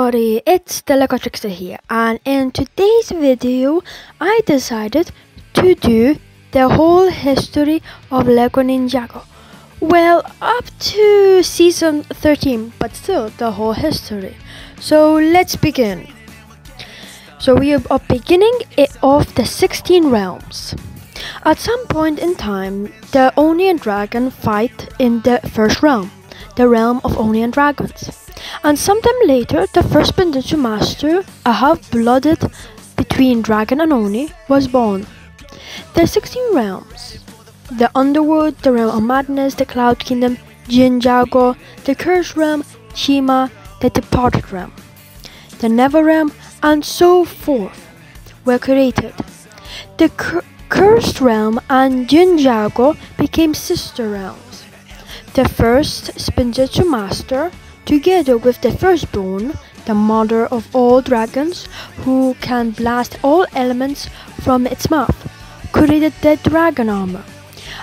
everybody, it's the Lego Trickster here, and in today's video I decided to do the whole history of Lego Ninjago. Well, up to season 13, but still the whole history. So let's begin. So we are beginning it of the 16 realms. At some point in time, the Oni and Dragon fight in the first realm, the realm of Oni and Dragons. And sometime later, the first Spinjitzu Master, a half-blooded between Dragon and Oni, was born. There are 16 realms. The Underworld, the Realm of Madness, the Cloud Kingdom, Ninjago, the Cursed Realm, Chima, the Departed Realm, the Never Realm, and so forth were created. The Cursed Realm and Ninjago became sister realms. The first Spinjitzu Master, together with the firstborn, the mother of all dragons, who can blast all elements from its mouth, created the dragon armor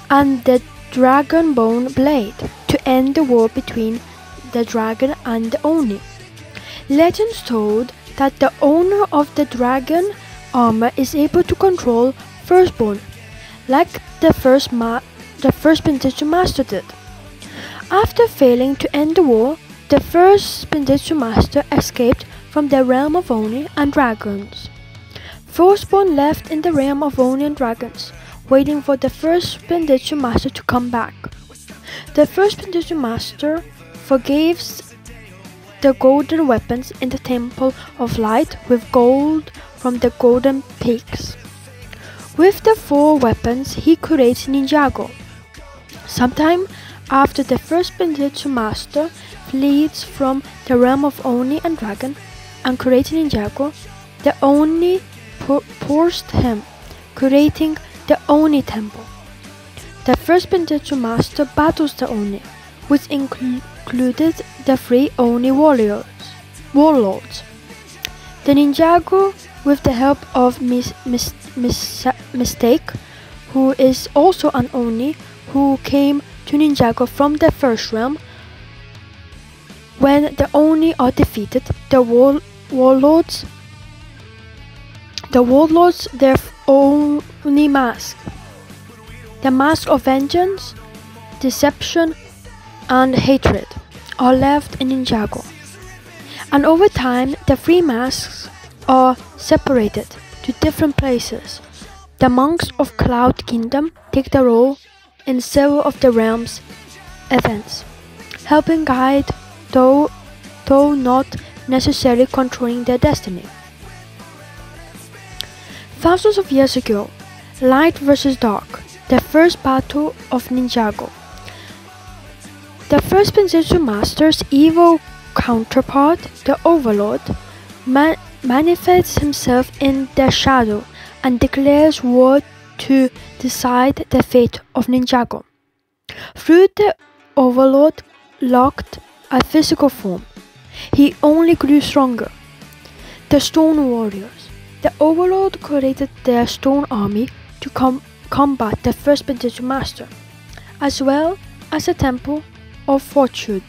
and the dragon bone blade to end the war between the dragon and the Oni. Legends told that the owner of the dragon armor is able to control firstborn, like the first Spinjitzu Master did. After failing to end the war, the first Spinjitzu Master escaped from the realm of Oni and Dragons. Firstborn left in the realm of Oni and Dragons, waiting for the first Spinjitzu Master to come back. The first Spinjitzu Master forgives the golden weapons in the Temple of Light with gold from the golden peaks. With the 4 weapons, he creates Ninjago. Sometime after the first Spinjitzu Master flees from the realm of Oni and Dragon and creates Ninjago, the Oni forced him, creating the Oni Temple. The first Spinjitzu Master battles the Oni, which included the 3 Oni warlords. The Ninjago, with the help of Mistake, who is also an Oni who came to Ninjago from the first realm. When the Oni are defeated, the warlords their Oni mask, the mask of vengeance, deception, and hatred, are left in Ninjago. And over time, the 3 masks are separated to different places. The monks of Cloud Kingdom take the role in several of the realm's events, helping guide, though not necessarily controlling their destiny. Thousands of years ago, Light versus Dark, the first battle of Ninjago. The first Spinjitzu Master's evil counterpart, the Overlord, manifests himself in the shadow and declares war to decide the fate of Ninjago. Through the Overlord locked a physical form, he only grew stronger. The Stone Warriors. The Overlord created their stone army to combat the first Spinjitzu Master, as well as a Temple of Fortune,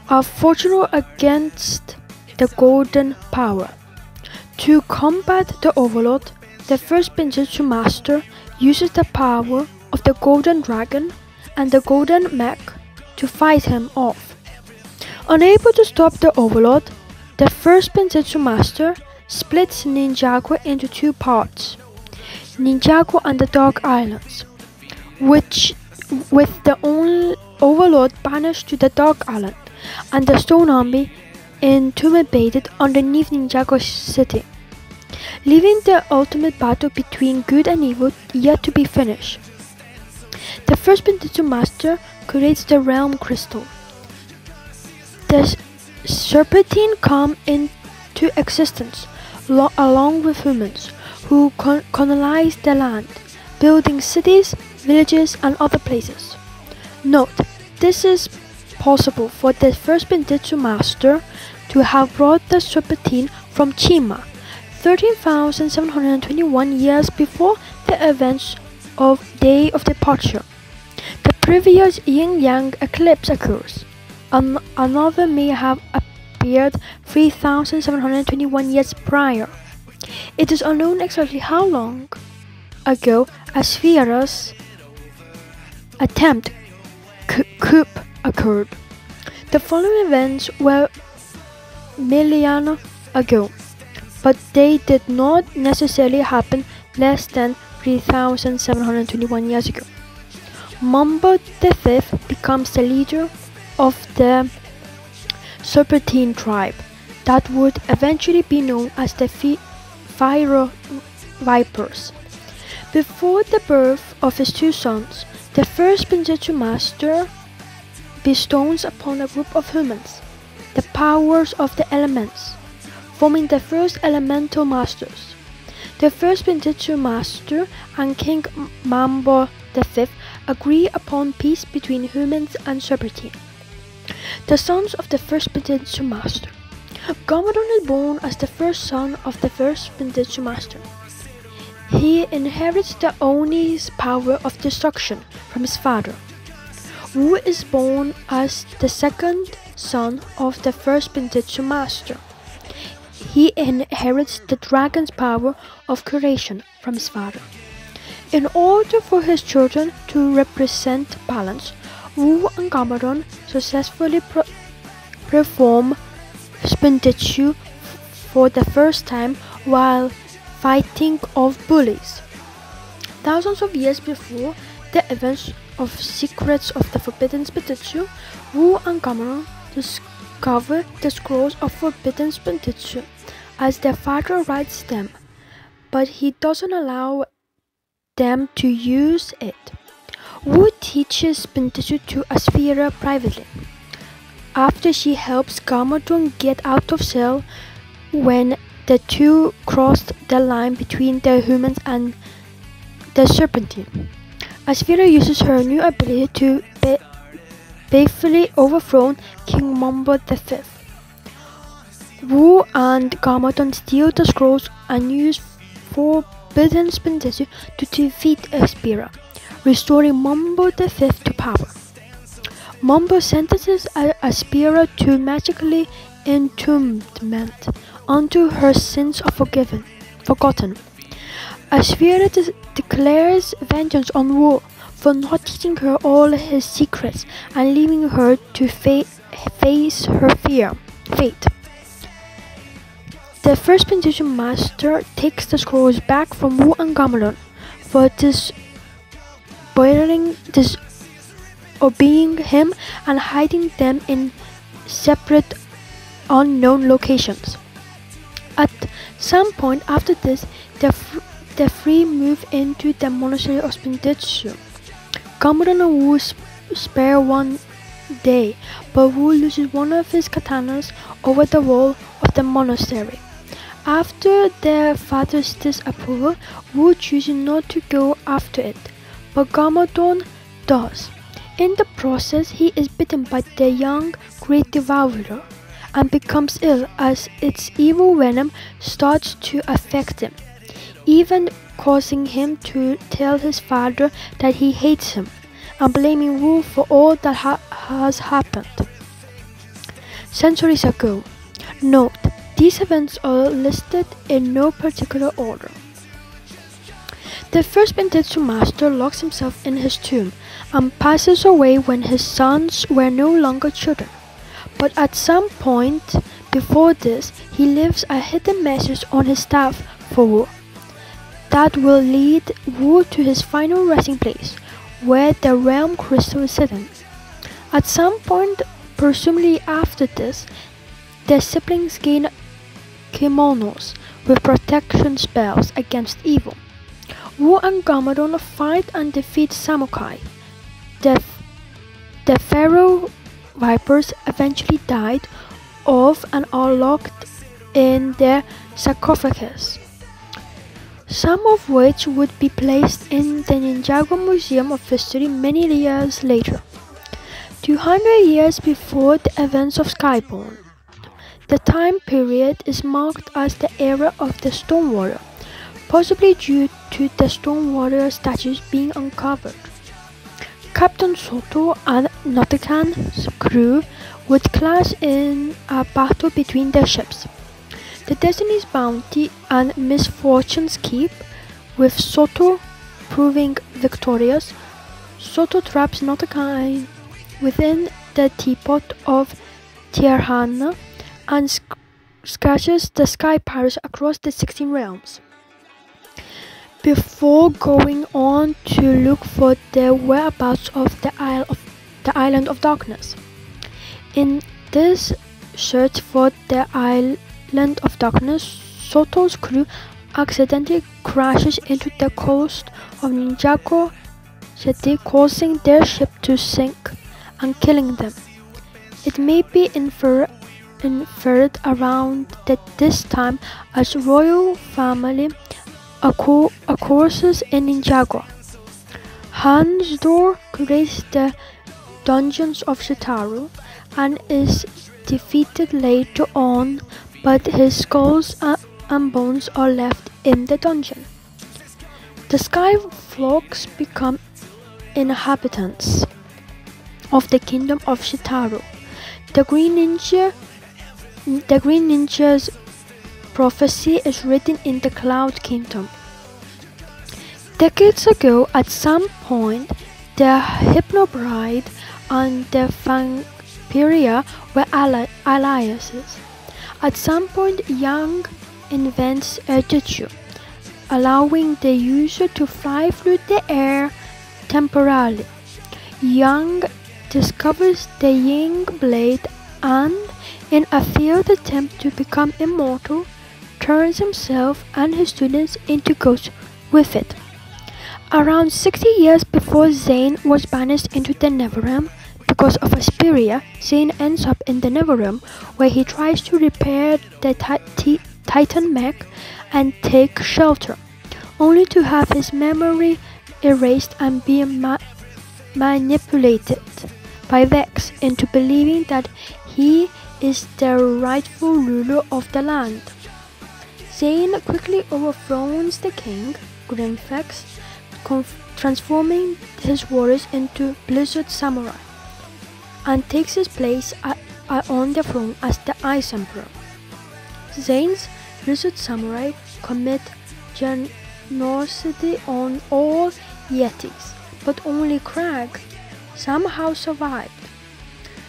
a fortune against the Golden Power. To combat the Overlord, the first Spinjitzu Master uses the power of the Golden Dragon and the Golden Mech to fight him off. Unable to stop the Overlord, the first Spinjitzu Master splits Ninjago into 2 parts, Ninjago and the Dark Islands, with the Overlord banished to the Dark Island and the Stone Army intimidated underneath Ninjago City, leaving the ultimate battle between good and evil yet to be finished. The first Spinjitzu Master creates the Realm Crystal. The Serpentine come into existence along with humans who colonize the land, building cities, villages, and other places. Note, this is possible for the first Spinjitzu Master to have brought the Serpentine from Chima, 13,721 years before the events of Day of Departure. The previous yin-yang eclipse occurs. Another may have appeared 3,721 years prior. It is unknown exactly how long ago Asphira's attempt coup occurred. The following events were millennia ago, but they did not necessarily happen less than 3,721 years ago. Mambo V becomes the leader of the Serpentine tribe that would eventually be known as the Fire Vipers. Before the birth of his two sons, the first Spinjitzu master bestows upon a group of humans the powers of the elements, forming the first elemental masters. The first Spinjitzu master and King Mambo V agree upon peace between humans and Serpentine. The sons of the first Spinjitzu master. Gamadon is born as the first son of the first Spinjitzu master. He inherits the Oni's power of destruction from his father. Wu is born as the second son of the first Spinjitzu master. He inherits the dragon's power of creation from his father. In order for his children to represent balance, Wu and Gamadon successfully perform Spinjitzu for the first time while fighting off bullies. Thousands of years before the events of Secrets of the Forbidden Spinjitzu, Wu and Gamadon discover the scrolls of Forbidden Spinjitzu as their father writes them, but he doesn't allow them to use it. Wu teaches Spinjitzu to Asphira privately, after she helps Gamadon get out of cell when the two crossed the line between the humans and the Serpentine. Asphira uses her new ability to faithfully overthrow King Mambo V. Wu and Gamadon steal the scrolls and use Forbidden Spinjitzu to defeat Asphira, restoring Mambo V to power. Mambo sentences Asphira to magically entombment unto her sins are forgotten. Asphira declares vengeance on Wu for not teaching her all his secrets and leaving her to face her fate. The first Spinjitzu master takes the scrolls back from Wu and Gamadon for disobeying him and hiding them in separate unknown locations. At some point after this, the three move into the monastery of Spinjitzu. Gamadon and Wu spare one day, but Wu loses one of his katanas over the wall of the monastery. After their father's disapproval, Wu chooses not to go after it, but Gamadon does. In the process, he is bitten by the young Great Devourer and becomes ill as its evil venom starts to affect him, even causing him to tell his father that he hates him and blaming Wu for all that has happened. Centuries ago. Note, these events are listed in no particular order. The first Spinjitzu master locks himself in his tomb and passes away when his sons were no longer children. But at some point before this, he leaves a hidden message on his staff for Wu that will lead Wu to his final resting place, where the realm crystal is hidden. At some point, presumably after this, the siblings gain kimonos with protection spells against evil. Wu and Gamadon fight and defeat Samukai. The Pharaoh Vipers eventually died off and are locked in their sarcophagus, some of which would be placed in the Ninjago Museum of History many years later. 200 years before the events of Skyborn. The time period is marked as the era of the Stone Warrior, possibly due to the Stone Warrior statues being uncovered. Captain Soto and Notican's crew would clash in a battle between their ships. The Destiny's Bounty and Misfortune's Keep, with Soto proving victorious. Soto traps Notakai within the teapot of Tirhana and scratches the Sky Pirates across the 16 realms, before going on to look for the whereabouts of the Island of Darkness. In this search for the Island of Darkness, Soto's crew accidentally crashes into the coast of Ninjago City, causing their ship to sink and killing them. It may be inferred around that this time as royal family courses in Ninjago. Hansdor creates the dungeons of Shitaru and is defeated later on, but his skulls and bones are left in the dungeon. The Sky Flocks become inhabitants of the kingdom of Shitaru. The Green Ninja's prophecy is written in the Cloud Kingdom. Decades ago, at some point, the Hypnobride and the Vampiria were alliances. At some point, Yang invents a jutsu, allowing the user to fly through the air temporarily. Yang discovers the Ying Blade and, in a failed attempt to become immortal, turns himself and his students into ghosts with it. Around 60 years before Zane was banished into the Neverrealm because of Asperia, Zane ends up in the Neverrealm, where he tries to repair the Titan mech and take shelter, only to have his memory erased and be manipulated by Vex into believing that he is the rightful ruler of the land. Zane quickly overthrows the king, Grimvex, transforming his warriors into Blizzard Samurai, and takes his place on the throne as the Ice Emperor. Zane's Blizzard Samurai commit genocide on all Yetis, but only Crag somehow survived.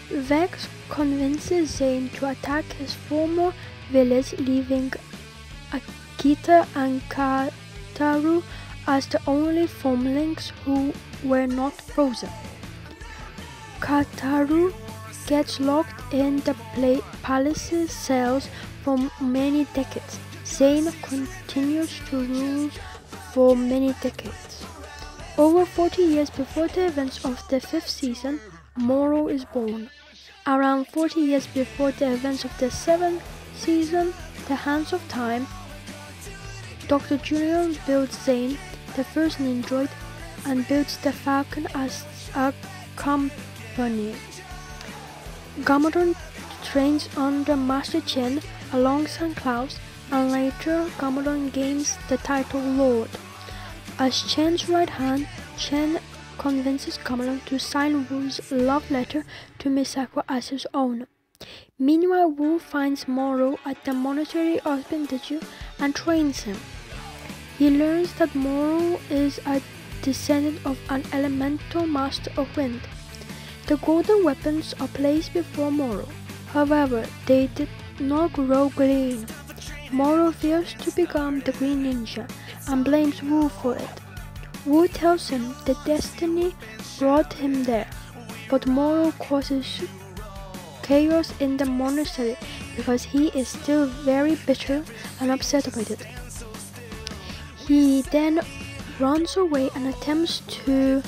Vex convinces Zane to attack his former village, leaving Akita and Kataru as the only foamlings who were not frozen. Kataru gets locked in the palace's cells for many decades. Zane continues to rule for many decades. Over 40 years before the events of the 5th season, Moro is born. Around 40 years before the events of the 7th season, The Hands of Time, Dr. Julian builds Zane, the first Ninjoid, and builds the Falcon as a company. Gamadon trains under Master Chen alongside Klaus, and later Gamadon gains the title Lord. As Chen's right hand, Chen convinces Gamadon to sign Wu's love letter to Misako as his own. Meanwhile, Wu finds Moro at the monastery of Bindiju and trains him. He learns that Moro is a descendant of an elemental master of wind. The golden weapons are placed before Moro. However, they did not grow green. Moro fears to become the Green Ninja and blames Wu for it. Wu tells him that destiny brought him there, but Moro causes chaos in the monastery because he is still very bitter and upset about it. He then runs away and attempts to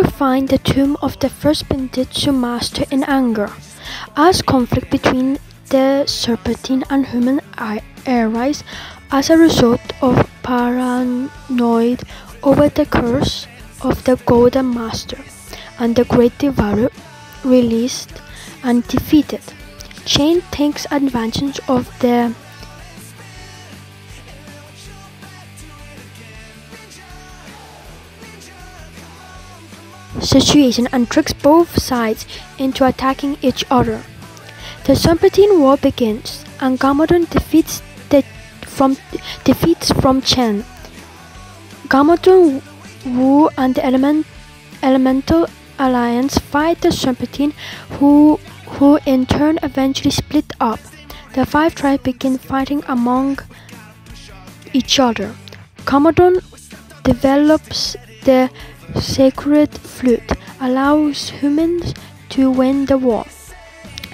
find the tomb of the first Binditsu master in anger. As conflict between the Serpentine and human arise as a result of paranoid over the curse of the Golden Master, and the Great Devourer released and defeated. Chain takes advantage of the situation and tricks both sides into attacking each other. The Serpentine War begins, and Garmadon defeats from Chen. Garmadon, Wu, and the Elemental Alliance fight the Serpentine, who in turn eventually split up. The 5 tribes begin fighting among each other. Garmadon develops the sacred flute, allows humans to win the war.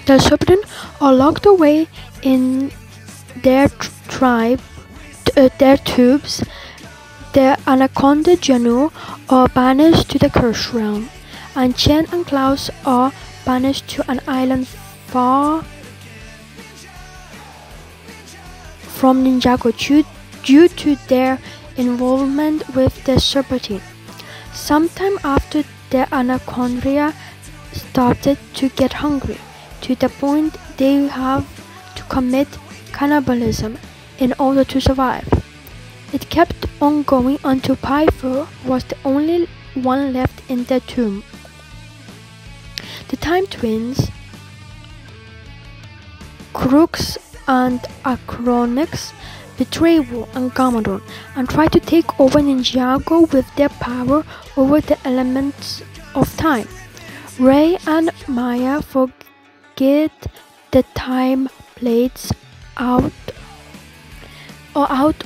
The Serpentine are locked away in their tubes. The Anaconda Genu are banished to the Cursed Realm, and Chen and Klaus are banished to an island far from Ninjago due to their involvement with the Serpentine. Sometime after, the Anaconda started to get hungry, to the point they have to commit cannibalism in order to survive. It kept on going until Pythor was the only one left in the tomb. The Time Twins, Crux and Acronix, betray Wu and Garmadon and try to take over Ninjago with their power over the elements of time. Ray and Maya forget the time blades out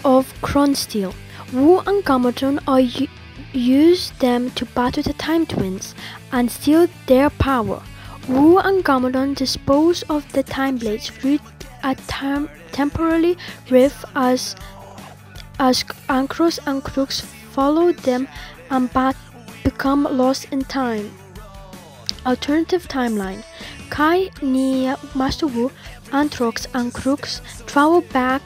of Kronsteel. Wu and Garmadon use them to battle the Time Twins and steal their power. Wu and Garmadon dispose of the time blades through a temporary rift as Ankros and Crux follow them and become lost in time. Alternative timeline: Kai, Nia, Master Wu, Anthrox, and Crux travel back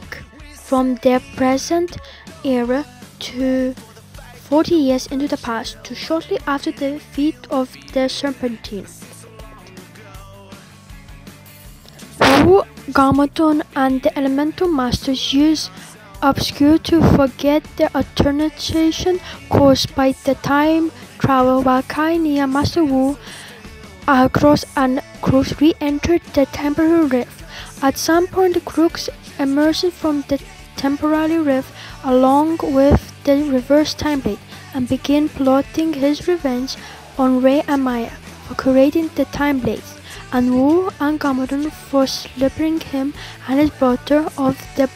from their present era to 40 years into the past, to shortly after the defeat of the Serpentine. Wu, Garmadon, and the Elemental Masters use Obscure to forget the alternation caused by the time travel, while Kai, Nia, Master Wu, Cross, and Crux re-entered the temporary rift. At some point, the Crux emerges from the temporary rift along with the reverse time blade and begin plotting his revenge on Ray and Maya for creating the time blades, and Wu and Garmadon for stripping him and his brother of the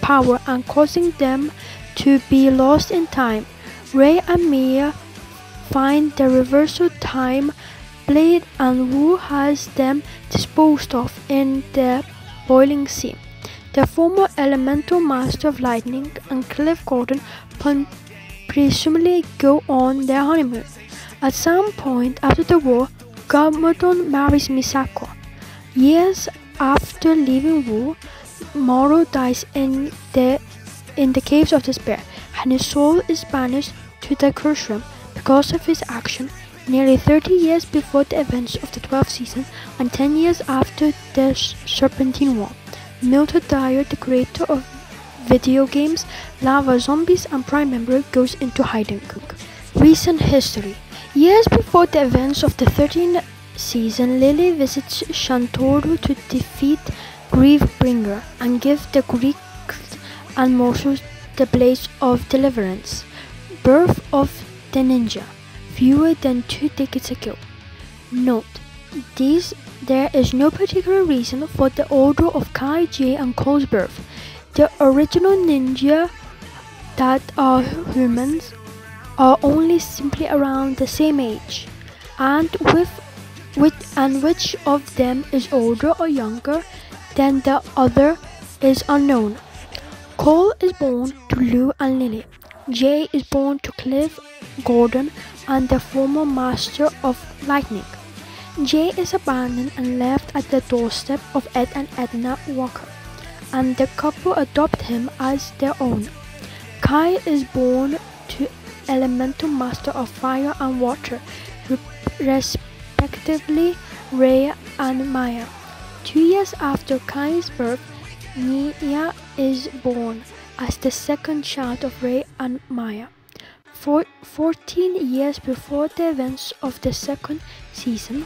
power and causing them to be lost in time. Ray and Maya find the reversal time blade, and Wu has them disposed of in the boiling sea. The former Elemental Master of Lightning and Cliff Gordon presumably go on their honeymoon. At some point after the war, Garmadon marries Misako. Years after leaving Wu, Moro dies in the Caves of Despair, and his soul is banished to the Cursed Realm because of his action. Nearly 30 years before the events of the 12th season and 10 years after the Serpentine War, Milton Dyer, the creator of video games Lava Zombies and Prime Member, goes into hiding. Recent history. Years before the events of the 13th season, Lily visits Shantoro to defeat Griefbringer and give the Greeks and Mortals the Blades of Deliverance. Birth of the Ninja. Fewer than 2 decades ago. Note: there is no particular reason for the order of Kai, Jay, and Cole's birth. The original ninja that are humans are only simply around the same age, and which of them is older or younger than the other is unknown. Cole is born to Lou and Lily. Jay is born to Cliff Gordon and the former Master of Lightning. Jay is abandoned and left at the doorstep of Ed and Edna Walker, and the couple adopt him as their own. Kai is born to Elemental Master of Fire and Water, respectively Ray and Maya. 2 years after Kai's birth, Nia is born as the second child of Ray and Maya. 14 years before the events of the second season,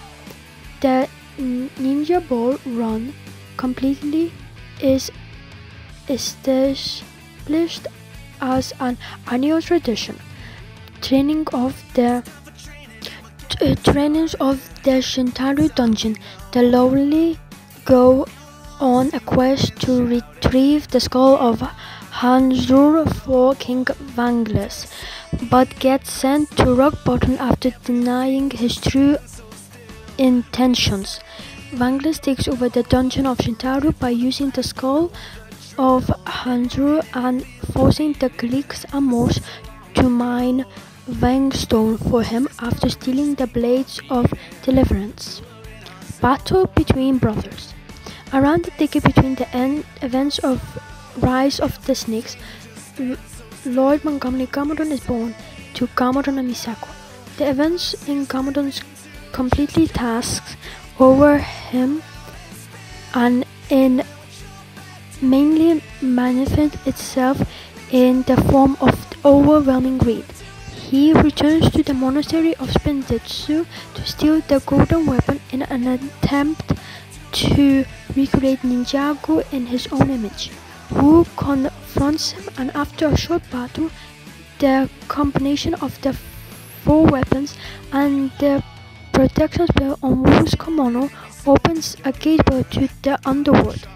the Ninja Ball Run completely is established as an annual tradition. Trainings of the Shintaro dungeon, the lovely go on a quest to retrieve the skull of Hanzur for King Vanglis, but gets sent to rock bottom after denying his true intentions. Vanglis takes over the dungeon of Shintaro by using the skull of Hanzur and forcing the Greeks and Moors to mine Vangstone for him after stealing the Blades of Deliverance. Battle between brothers. Around the decade between the events of Rise of the Snakes, Lord Montgomery Gamadon is born to Gamadon and Misako. The events in Gamadon's completely tasks over him and in mainly manifests itself in the form of overwhelming greed. He returns to the monastery of Spinjitzu to steal the golden weapon in an attempt to recreate Ninjago in his own image, who confronts him, and after a short battle, the combination of the four weapons and the protection spell on Wu's kimono opens a gateway to the underworld,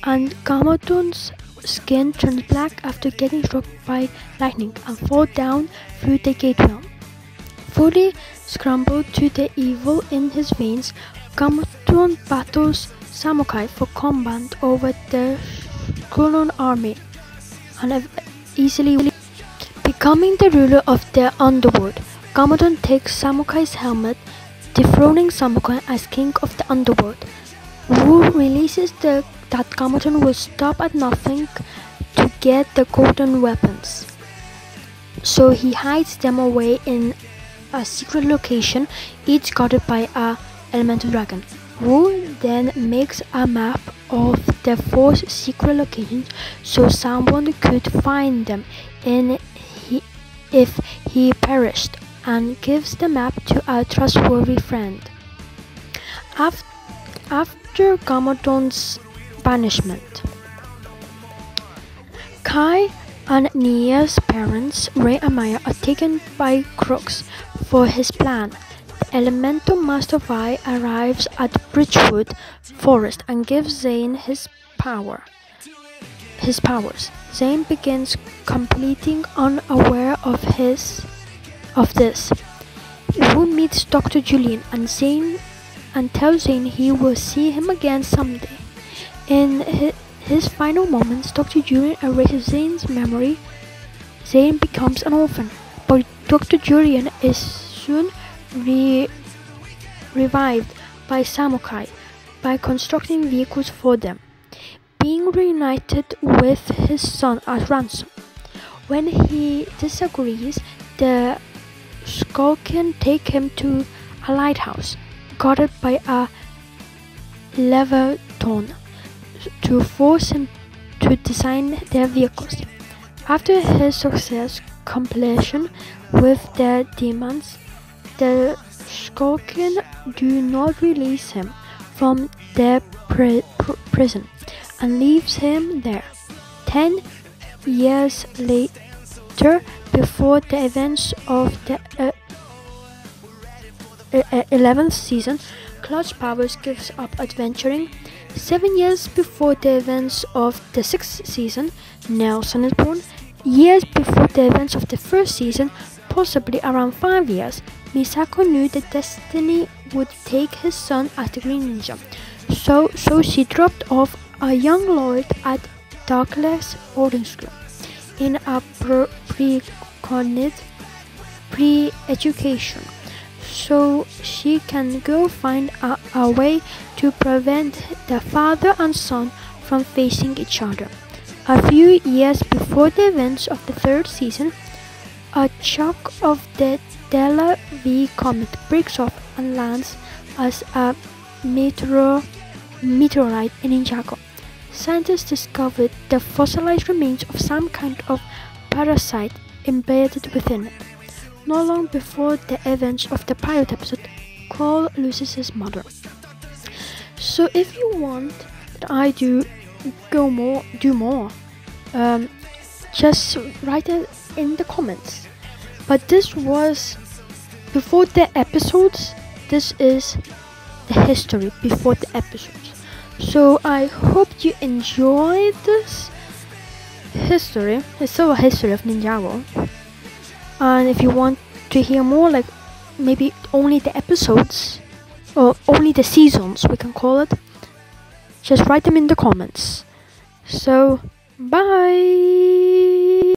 and Gamadon's skin turns black after getting struck by lightning and falls down through the gateway. Fully scrambled to the evil in his veins, Gamadon battles Samukai for combat over the Skulon army and easily becoming the ruler of the underworld. Gamadon takes Samukai's helmet, dethroning Samukai as king of the underworld. Wu releases that Gamadon will stop at nothing to get the golden weapons, so he hides them away in a secret location, each guarded by a elemental dragon. Wu then makes a map of the four secret locations so someone could find them if he perished, and gives the map to a trustworthy friend. After Gamadon's banishment, Kai and Nia's parents, Ray and Maya, are taken by crooks for his plan. The elemental Master Vi arrives at Bridgewood Forest and gives Zane his powers. Zane begins completing unaware of this. Wu meets Dr. Julian and tells Zane he will see him again someday. In his final moments, Dr. Julian erases Zane's memory. Zane becomes an orphan, but Dr. Julian is soon revived by Samukai by constructing vehicles for them, being reunited with his son as ransom. When he disagrees, the Skulkin take him to a lighthouse guarded by a Leviathan to force him to design their vehicles. After his success completion with the demons, the Skulkin do not release him from their prison and leaves him there. 10 years later, before the events of the 11th season, Clutch Powers gives up adventuring. 7 years before the events of the 6th season, Nelson is born. Years before the events of the 1st season, possibly around 5 years, Misako knew that Destiny would take his son as the Green Ninja, so she dropped off a young lord at Darkless boarding school in a pre-education, so she can go find a way to prevent the father and son from facing each other. A few years before the events of the 3rd season, a chunk of the Della V comet breaks off and lands as a meteorite in Ninjago. Scientists discovered the fossilized remains of some kind of parasite embedded within it. not long before the events of the pilot episode, Cole loses his mother. So if you want that I do more, just write it in the comments. But this was before the episodes. This is the history before the episodes. So I hope you enjoyed this history. It's still a history of Ninjago. And if you want to hear more, like maybe only the episodes or only the seasons, we can call it, just write them in the comments. So bye.